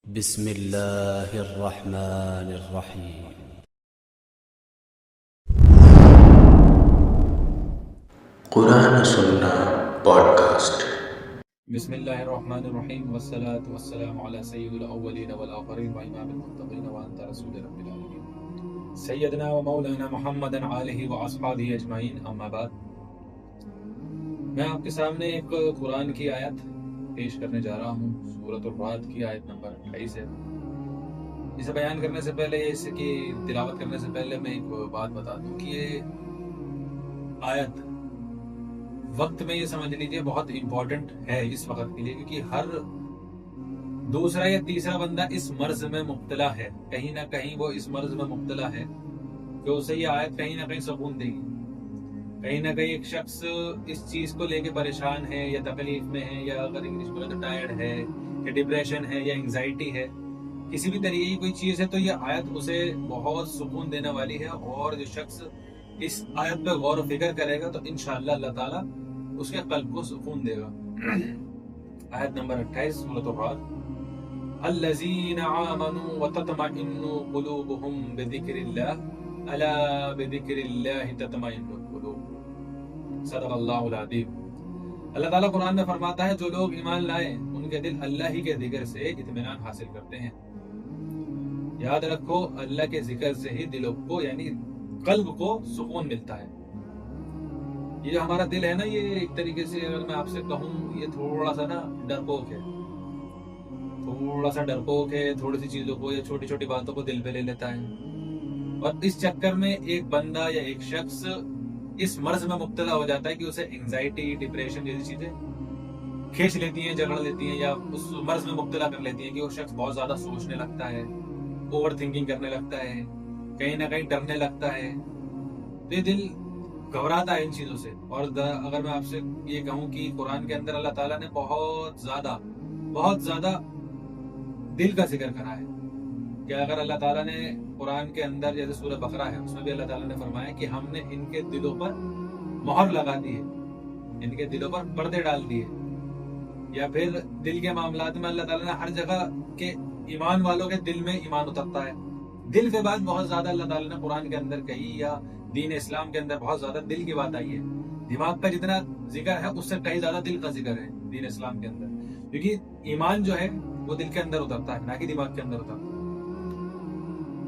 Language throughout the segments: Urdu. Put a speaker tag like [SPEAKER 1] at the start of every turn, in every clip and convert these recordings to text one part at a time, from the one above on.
[SPEAKER 1] بسم الله الرحمن الرحيم.
[SPEAKER 2] قرآن سننا پوڈکاسٹ۔
[SPEAKER 3] بسم اللہ الرحمن الرحیم والصلاة والسلام علی سید الاولین والآخرین وامام المتقین وانت رسول رب العالمین سیدنا و مولانا محمد آلہ و اصحابہ اجمعین، اما بعد۔ میں آپ کے سامنے ایک قرآن کی آیت پیش کرنے جا رہا ہوں، سورۃ الرعد کی آیت نمبر 28 ہے۔ اسے بیان کرنے سے پہلے، اس کی تلاوت کرنے سے پہلے میں ایک بات بتا دوں کہ یہ آیت وقت میں یہ سمجھ لیجیے بہت امپورٹنٹ ہے اس وقت کے لیے، کیونکہ ہر دوسرا یا تیسرا بندہ اس مرض میں مبتلا ہے، کہیں نہ کہیں وہ اس مرض میں مبتلا ہے کہ اسے یہ آیت کہیں نہ کہیں سکون دے گی۔ کہیں نہ کہیں ایک شخص اس چیز کو لے کے پریشان ہے یا تکلیف میں ہے، یا اگر انگلش میں تو ٹائرڈ ہے یا ڈپریشن ہے یا انگزائٹی ہے، کسی بھی طریقے کی کوئی چیز ہے، تو یہ آیت اسے بہت سکون دینے والی ہے۔ اور جو شخص اس آیت پہ غور و فکر کرے گا تو انشاءاللہ اللہ تعالیٰ اس کے قلب کو سکون دے گا۔ آیت نمبر 28 سورۃ الرعد: الذین آمنوا وتطمئن قلوبهم بذکر اللہ الا بذکر اللہ تطمئن القلوب۔ صدق اللہ العظیم۔ اللہ تعالیٰ قرآن میں فرماتا ہے جو لوگ ایمان لائے ان کے دل اللہ ہی کے ذکر سے اطمینان حاصل کرتے ہیں۔ یاد رکھو، اللہ کے ذکر سے ہی دلوں کو یعنی قلب کو سکون ملتا ہے۔ یہ جو ہمارا دل ہے نا، یہ ایک طریقے سے اگر میں آپ سے کہوں، یہ تھوڑا سا نا ڈرپوک ہے، تھوڑی سی چیزوں کو یا چھوٹی چھوٹی باتوں کو دل پہ لے لیتا ہے، اور اس چکر میں ایک بندہ یا ایک شخص اس مرض میں مبتلا ہو جاتا ہے کہ اسے انگزائٹی، ڈپریشن جیسی چیزیں کھینچ لیتی ہیں، جگڑ لیتی ہیں، یا اس مرض میں مبتلا کر لیتی ہیں کہ وہ شخص بہت زیادہ سوچنے لگتا ہے، اوور تھنکنگ کرنے لگتا ہے، کہیں نہ کہیں ڈرنے لگتا ہے۔ تو یہ دل گھبراتا ہے ان چیزوں سے۔ اور اگر میں آپ سے یہ کہوں کہ قرآن کے اندر اللہ تعالیٰ نے بہت زیادہ دل کا ذکر کرا ہے، کہ اگر اللہ تعالیٰ نے قرآن کے اندر، جیسے سورہ بقرہ ہے، اس میں بھی اللہ تعالیٰ نے فرمایا کہ ہم نے ان کے دلوں پر مہر لگا دی ہے، ان کے دلوں پر پردے ڈال دیے۔ یا پھر دل کے معاملات میں اللہ تعالیٰ نے ہر جگہ کے ایمان والوں کے دل میں ایمان اترتا ہے۔ دل کے بعد بہت زیادہ اللہ تعالیٰ نے قرآن کے اندر کہی، یا دین اسلام کے اندر بہت زیادہ دل کی بات آئی ہے۔ دماغ کا جتنا ذکر ہے اس سے کہیں زیادہ دل کا ذکر ہے دین اسلام کے اندر، کیونکہ ایمان جو ہے وہ دل کے اندر اترتا ہے، نہ کہ دماغ کے اندر اترتا ہے۔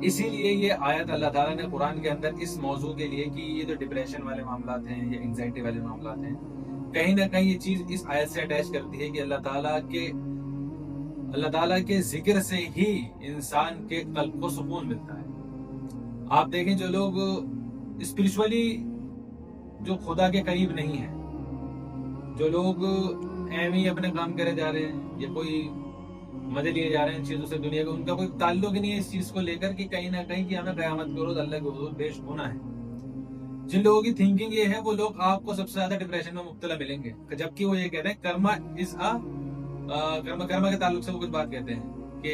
[SPEAKER 3] اسی لیے یہ آیت اللہ تعالیٰ نے قرآن کے اندر اس موضوع کے لیے کہ یہ جو ڈپریشن والے معاملات ہیں یا انگزائٹی والے معاملات ہیں، کہیں نہ کہیں یہ چیز اس آیت سے اٹیچ کرتی ہے کہ اللہ تعالیٰ کے ذکر سے ہی انسان کے قلب کو سکون ملتا ہے۔ آپ دیکھیں، جو لوگ اسپرچولی جو خدا کے قریب نہیں ہیں، جو لوگ ایویں ہی اپنے کام کرے جا رہے ہیں یا کوئی مزے لیے جا رہے ہیں ان چیزوں سے، دنیا کا ان کا کوئی تعلق ہی نہیں ہے اس چیز کو لے کر کہ کہیں نہ کہیں کہ ہمیں قیامت کے روز اللہ کے حضور پیش ہونا ہے، جن لوگوں کی تھنکنگ یہ ہے، وہ لوگ آپ کو سب سے زیادہ ڈپریشن میں مبتلا ملیں گے، جبکہ وہ یہ کہتے ہیں کرما کے تعلق سے وہ کچھ بات کہتے ہیں کہ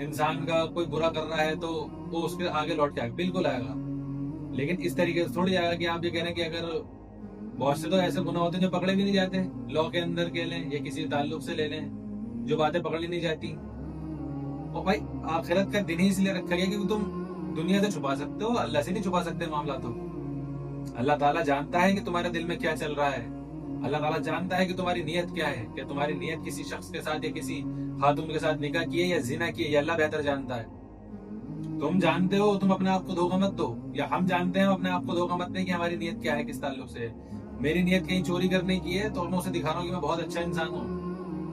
[SPEAKER 3] انسان کا کوئی برا کر رہا ہے تو وہ اس کے آگے لوٹ کے آئے، بالکل آئے گا، لیکن اس طریقے سے تھوڑی آئے گا کہ آپ یہ کہہ رہے ہیں کہ اگر بہت سے تو ایسے گناہ ہوتے ہیں جو پکڑے بھی نہیں جاتے، لا کے اندر کے لیں یا کسی تعلق سے لے لیں، جو باتیں پکڑی نہیں جاتی۔ اور بھائی، آخرت کا دن ہی اس لیے رکھا گیا کہ تم دنیا سے چھپا سکتے ہو، اللہ سے نہیں چھپا سکتے معاملات ہو۔ اللہ تعالیٰ جانتا ہے کہ تمہارے دل میں کیا چل رہا ہے، اللہ تعالیٰ جانتا ہے کہ تمہاری نیت کیا ہے، کہ تمہاری نیت کسی شخص کے ساتھ یا کسی خاتون کے ساتھ نکاح کیے یا زنا کیے، یہ اللہ بہتر جانتا ہے۔ تم جانتے ہو، تم اپنے آپ کو دھوکہ مت دو، یا ہم جانتے ہیں اپنے آپ کو دھوکہ مت دیں کہ ہماری نیت کیا ہے، کس تعلق سے ہے۔ میری نیت کہیں چوری کرنے کی ہے تو میں اسے دکھا رہا ہوں کہ میں بہت اچھا انسان ہوں،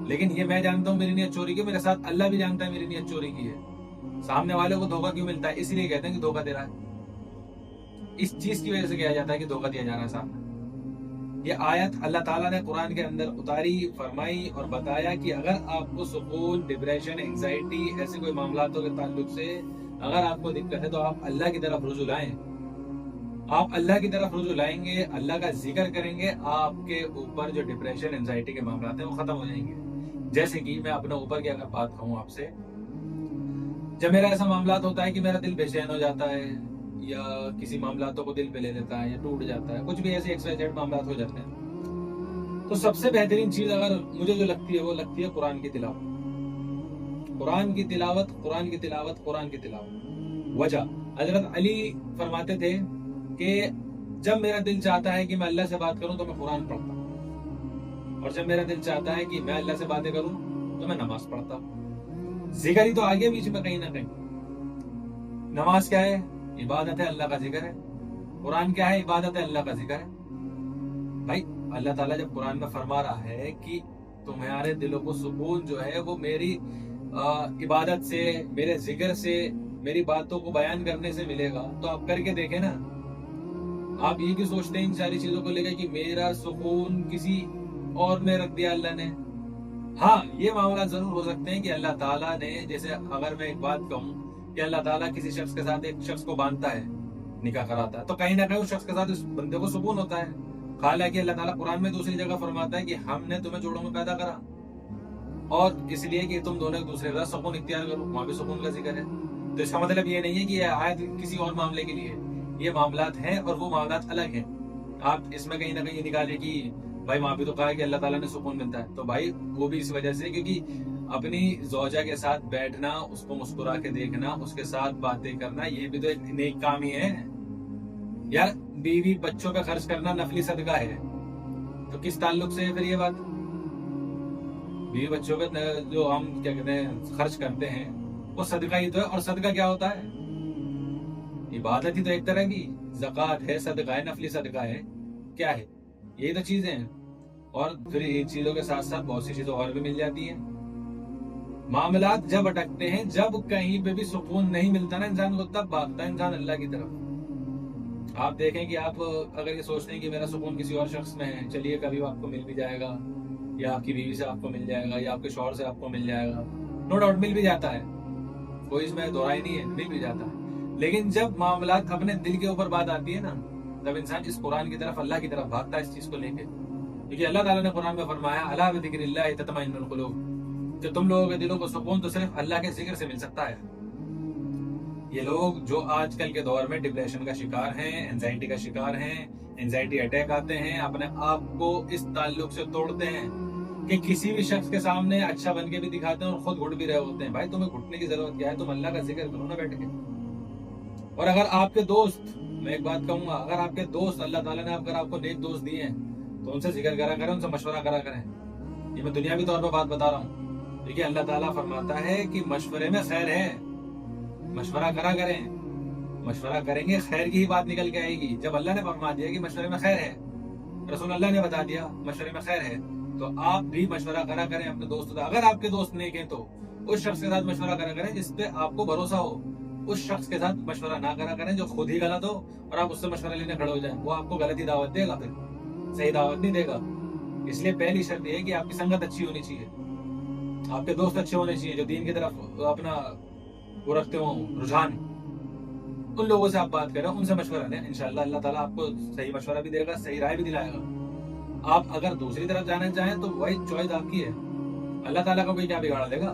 [SPEAKER 3] لیکن یہ میں جانتا ہوں میری نیت چوری کی، میرے ساتھ اللہ بھی جانتا ہے میری نیت چوری کی ہے۔ سامنے والے کو دھوکہ کیوں ملتا ہے؟ اس لیے کہتے ہیں کہ دھوکہ دے رہا ہے، اس چیز کی وجہ سے کہا جاتا ہے کہ دھوکہ دیا جا رہا ہے سامنے۔ یہ آیت اللہ تعالیٰ نے قرآن کے اندر اتاری، فرمائی اور بتایا کہ اگر آپ کو سکون، ڈپریشن، انگزائٹی، ایسے کوئی معاملاتوں کے تعلق سے اگر آپ کو دقت ہے تو آپ اللہ کی طرف رجوع لائیں۔ آپ اللہ کی طرف رجوع لائیں گے، اللہ کا ذکر کریں گے، آپ کے اوپر جو ڈپریشن، انگزائٹی کے معاملات ہیں وہ ختم ہو جائیں گے۔ جیسے کہ میں اپنے اوپر کی اگر بات کہوں آپ سے، جب میرا ایسا معاملات ہوتا ہے کہ میرا دل بے چین ہو جاتا ہے، یا کسی معاملاتوں کو دل پہ لے لیتا ہے یا ٹوٹ جاتا ہے، کچھ بھی ایسے ایکسپائزڈ معاملات ہو جاتے ہیں، تو سب سے بہترین چیز اگر مجھے جو لگتی ہے وہ لگتی ہے قرآن کی تلاوت۔ قرآن کی تلاوت، قرآن کی تلاوت، قرآن کی تلاوت۔ وجہ حضرت علی فرماتے تھے کہ جب میرا دل چاہتا ہے کہ میں اللہ سے بات کروں تو میں قرآن پڑھتا ہوں، اور جب میرا دل چاہتا ہے کہ میں اللہ سے باتیں کروں تو میں نماز پڑھتا ہوں۔ ذکر ہی تو آگے بیچ میں کہیں نہ کہیں۔ نماز کیا ہے؟ عبادت ہے، اللہ کا ذکر ہے۔ قرآن کیا ہے؟ عبادت ہے، اللہ کا ذکر ہے۔ بھائی اللہ تعالیٰ جب قرآن میں فرما رہا ہے کہ تمہارے دلوں کو سکون جو ہے وہ میری عبادت سے، میرے ذکر سے، میری باتوں کو بیان کرنے سے ملے گا، تو آپ کر کے دیکھیں نا۔ آپ یہ بھی سوچتے ہیں ان ساری چیزوں کو لے کے کہ میرا سکون کسی اور میں رکھ دیا اللہ نے۔ ہاں یہ معاملات ضرور ہو سکتے ہیں کہ اللہ تعالیٰ نے، جیسے اگر میں ایک بات کہوں کہ اللہ تعالیٰ کسی شخص کے ساتھ ایک شخص کو باندھتا ہے، نکاح کراتا ہے، تو کہیں نہ کہیں اس شخص کے ساتھ اس بندے کو سکون ہوتا ہے۔ حالانکہ اللہ تعالیٰ قرآن میں دوسری جگہ فرماتا ہے کہ ہم نے تمہیں جوڑوں میں پیدا کرا اور اس لیے کہ تم دونوں ایک دوسرے کا سکون اختیار کرو، وہاں بھی سکون کا ذکر ہے۔ تو اس کا مطلب یہ نہیں ہے کہ یہ آیت کسی اور معاملے کے لیے، یہ معاملات ہیں اور وہ معاملات الگ ہیں۔ آپ اس میں کہیں نہ کہیں یہ نکالیں کہ بھائی وہاں بھی تو کہا ہے کہ اللہ تعالیٰ نے سکون ملتا ہے، تو بھائی وہ بھی اس وجہ سے کیونکہ اپنی زوجہ کے ساتھ بیٹھنا، اس کو مسکرا کے دیکھنا، اس کے ساتھ باتیں کرنا، یہ بھی تو ایک نیک کام ہی ہے یار۔ بیوی بچوں پہ خرچ کرنا نفلی صدقہ ہے، تو کس تعلق سے ہے پھر یہ بات؟ بیوی بچوں پہ جو ہم کیا کہتے ہیں خرچ کرتے ہیں وہ صدقہ ہی تو ہے، اور صدقہ کیا ہوتا ہے؟ عبادت ہی تو ایک طرح کی، زکوٰۃ ہے، صدقہ ہے، نفلی صدقہ ہے، کیا ہے؟ یہی تو چیزیں ہیں۔ اور پھر ان چیزوں کے ساتھ ساتھ بہت سی چیزیں اور بھی مل جاتی ہیں۔ معاملات جب اٹکتے ہیں، جب کہیں پہ بھی سکون نہیں ملتا نا انسان کو، تب بھاگتا ہے انسان اللہ کی طرف۔ آپ دیکھیں کہ آپ اگر یہ سوچتے ہیں کہ میرا سکون کسی اور شخص میں ہے، چلیے کبھی آپ کو مل بھی جائے گا، یا آپ کی بیوی سے آپ کو مل جائے گا، یا آپ کے شوہر سے آپ کو مل جائے گا، نو ڈاؤٹ مل بھی جاتا ہے، کوئی اس میں دوہرائی نہیں ہے، مل بھی جاتا ہے۔ لیکن جب معاملات اپنے دل کے اوپر بات آتی ہے نا، تب انسان اس قرآن کی طرف، اللہ کی طرف بھاگتا ہے اس چیز کو لے کے، کیونکہ اللہ تعالیٰ نے قرآن میں فرمایا الا بذکر اللہ تطمئن القلوب، کہ تم لوگوں کے دلوں کو سکون تو صرف اللہ کے ذکر سے مل سکتا ہے۔ یہ لوگ جو آج کل کے دور میں ڈپریشن کا شکار ہیں، اینزائٹی کا شکار ہیں، اینزائٹی اٹیک آتے ہیں، اپنے آپ کو اس تعلق سے توڑتے ہیں کہ کسی بھی شخص کے سامنے اچھا بن کے بھی دکھاتے ہیں اور خود گھٹ بھی رہے ہوتے ہیں۔ بھائی تمہیں گھٹنے کی ضرورت کیا ہے؟ تم اللہ کا ذکر کرو نا بیٹھ کے۔ اور اگر آپ کے دوست، میں ایک بات کہوں گا، اگر آپ کے دوست، اللہ تعالیٰ نے اگر آپ کو نیک دوست دیے ہیں تو ان سے ذکر کرا کریں، ان سے مشورہ کرا کریں۔ یہ میں دنیاوی طور پر بات بتا رہا ہوں، دیکھیے اللہ تعالیٰ فرماتا ہے کہ مشورے میں خیر ہے، مشورہ کرا کریں، مشورہ کریں گے خیر کی ہی بات نکل کے آئے گی۔ جب اللہ نے فرما دیا کہ مشورے میں خیر ہے، رسول اللہ نے بتا دیا مشورے میں خیر ہے، تو آپ بھی مشورہ کرا کریں اپنے دوستوں کا۔ اگر آپ کے دوست نیک ہیں تو اس شخص کے ساتھ مشورہ کرا کریں جس پہ آپ کو بھروسہ ہو، اس شخص کے ساتھ مشورہ نہ کرا کریں جو خود ہی غلط ہو اور آپ اس سے مشورہ لینے کھڑے ہو جائیں، وہ آپ کو غلط ہی دعوت دے گا، پھر صحیح دعوت نہیں دے گا۔ اس لیے پہلی شرط یہ ہے کہ آپ کی سنگت اچھی ہونی چاہیے، آپ کے دوست اچھے ہونے چاہیے جو دین کی طرف اپنا وہ رکھتے ہوں رجحان، ان لوگوں سے آپ بات کریں، ان سے مشورہ لیں، انشاءاللہ اللہ تعالیٰ آپ کو صحیح مشورہ بھی دے گا، صحیح رائے بھی دلائے گا۔ آپ اگر دوسری طرف جانا چاہیں تو وہی چوائس آپ کی ہے، اللہ تعالیٰ کو کوئی کیا بگاڑ دے گا۔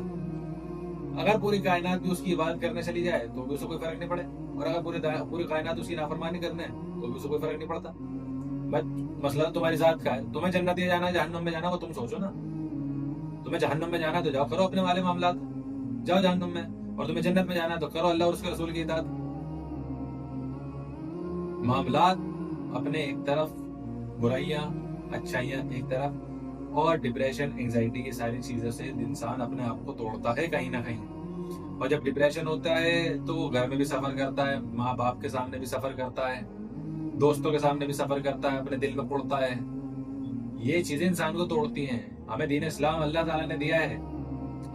[SPEAKER 3] اگر پوری کائنات بھی اس کی عبادت کرنے چلی جائے تو بھی اسے کوئی فرق نہیں پڑے، اور اگر پوری کائنات اس کی نافرمانی کرنے تو بھی اسے کوئی فرق نہیں پڑتا۔ مسئلہ تمہاری ذات کا ہے، تمہیں جنت میں جانا جہنم میں جانا وہ تم سوچو نا۔ تمہیں جہنم میں جانا تو جاؤ کرو اپنے والے معاملات، جاؤ جہنم میں، اور تمہیں جنت میں جانا تو کرو اللہ اور اس کے رسول کی اطاعت۔ معاملات اپنے ایک طرف، برائیاں اچھائیاں ایک طرف، اور ڈپریشن، انگزائٹی کی ساری چیزوں سے انسان اپنے آپ کو توڑتا ہے کہیں نہ کہیں۔ اور جب ڈپریشن ہوتا ہے تو گھر میں بھی سفر کرتا ہے، ماں باپ کے سامنے بھی سفر کرتا ہے، دوستوں کے سامنے بھی سفر کرتا ہے، اپنے دل میں پڑتا ہے۔ یہ چیزیں انسان کو توڑتی ہیں۔ ہمیں دین اسلام اللہ تعالیٰ نے دیا ہے،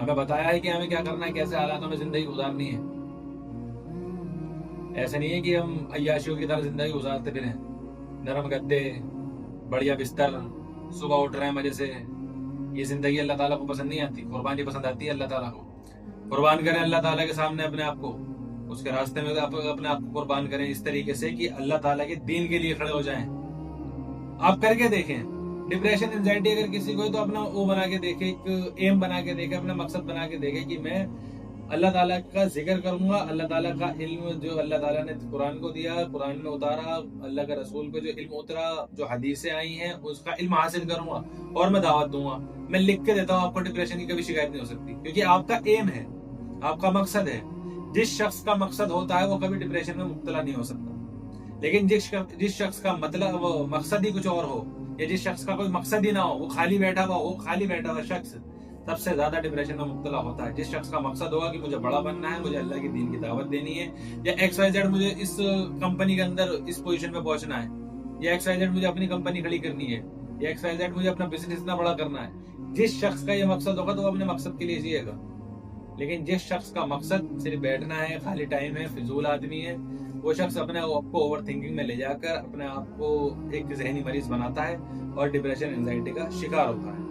[SPEAKER 3] ہمیں بتایا ہے کہ ہمیں کیا کرنا ہے، کیسے حالاتوں میں زندگی گزارنی ہے۔ ایسے نہیں ہے کہ ہم عیاشیوں کی طرح زندگی گزارتے پھریں، نرم گدے، بڑھیا بستر، صبح اٹھ رہے ہیں مزے سے۔ یہ زندگی اللہ تعالیٰ کو پسند نہیں آتی، قربانی پسند آتی ہے اللہ تعالیٰ کو۔ قربان کریں اللہ تعالیٰ کے سامنے اپنے آپ کو، اس کے راستے میں اپنے آپ کو قربان کریں اس طریقے سے کہ اللہ تعالیٰ کے دین کے لیے کھڑے ہو جائیں۔ آپ کر کے دیکھیں، ڈپریشن، انزائٹی اگر کسی کو ہے تو اپنا وہ بنا کے دیکھے، ایک ایم بنا کے دیکھے، اپنا مقصد بنا کے دیکھے کہ میں اللہ تعالیٰ کا ذکر کروں گا، اللہ تعالیٰ کا علم جو اللہ تعالیٰ نے قرآن کو دیا، قرآن میں اتارا، اللہ کے رسول کو جو علم اترا، جو حدیثیں آئی ہیں اس کا علم حاصل کروں گا اور میں دعوت دوں گا۔ میں لکھ کے دیتا ہوں آپ کو ڈپریشن کی کبھی شکایت نہیں ہو سکتی، کیونکہ آپ کا ایم ہے۔ آپ کا مقصد ہے. جس شخص کا مقصد ہوتا ہے وہ کبھی ڈپریشن میں مبتلا نہیں ہو سکتا. لیکن جس شخص کا مطلب وہ مقصد ہی کچھ اور ہو، یا جس شخص کا کوئی مقصد ہی نہ ہو، وہ خالی بیٹھا ہوا شخص سب سے زیادہ ڈپریشن میں مبتلا ہوتا ہے. جس شخص کا مقصد ہوگا کہ مجھے بڑا بننا ہے، مجھے اللہ کی دین کی دعوت دینی ہے، یا XYZ مجھے اس کمپنی کے اندر اس پوزیشن پہ پہنچنا ہے، یا XYZ مجھے اپنی کمپنی کھڑی کرنی ہے، یا XYZ مجھے اپنا بزنس اتنا بڑا کرنا ہے. جس شخص کا یہ مقصد ہوگا تو وہ اپنے مقصد کے لیے جیے گا. لیکن جس شخص کا مقصد صرف بیٹھنا ہے، خالی ٹائم ہے، فضول آدمی ہے، وہ شخص اپنے آپ کو اوور تھنکنگ میں لے جا کر اپنے آپ کو ایک ذہنی مریض بناتا ہے اور ڈپریشن انزائٹی کا شکار ہوتا ہے.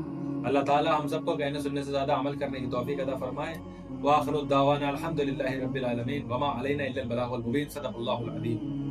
[SPEAKER 3] اللہ تعالی ہم سب کو کہنے سننے سے زیادہ عمل کرنے کی توفیق عطا فرمائے. وآخر الدعوانا الحمدللہ رب العالمین وما علینا الا البلاغ المبین. صدق اللہ العظیم.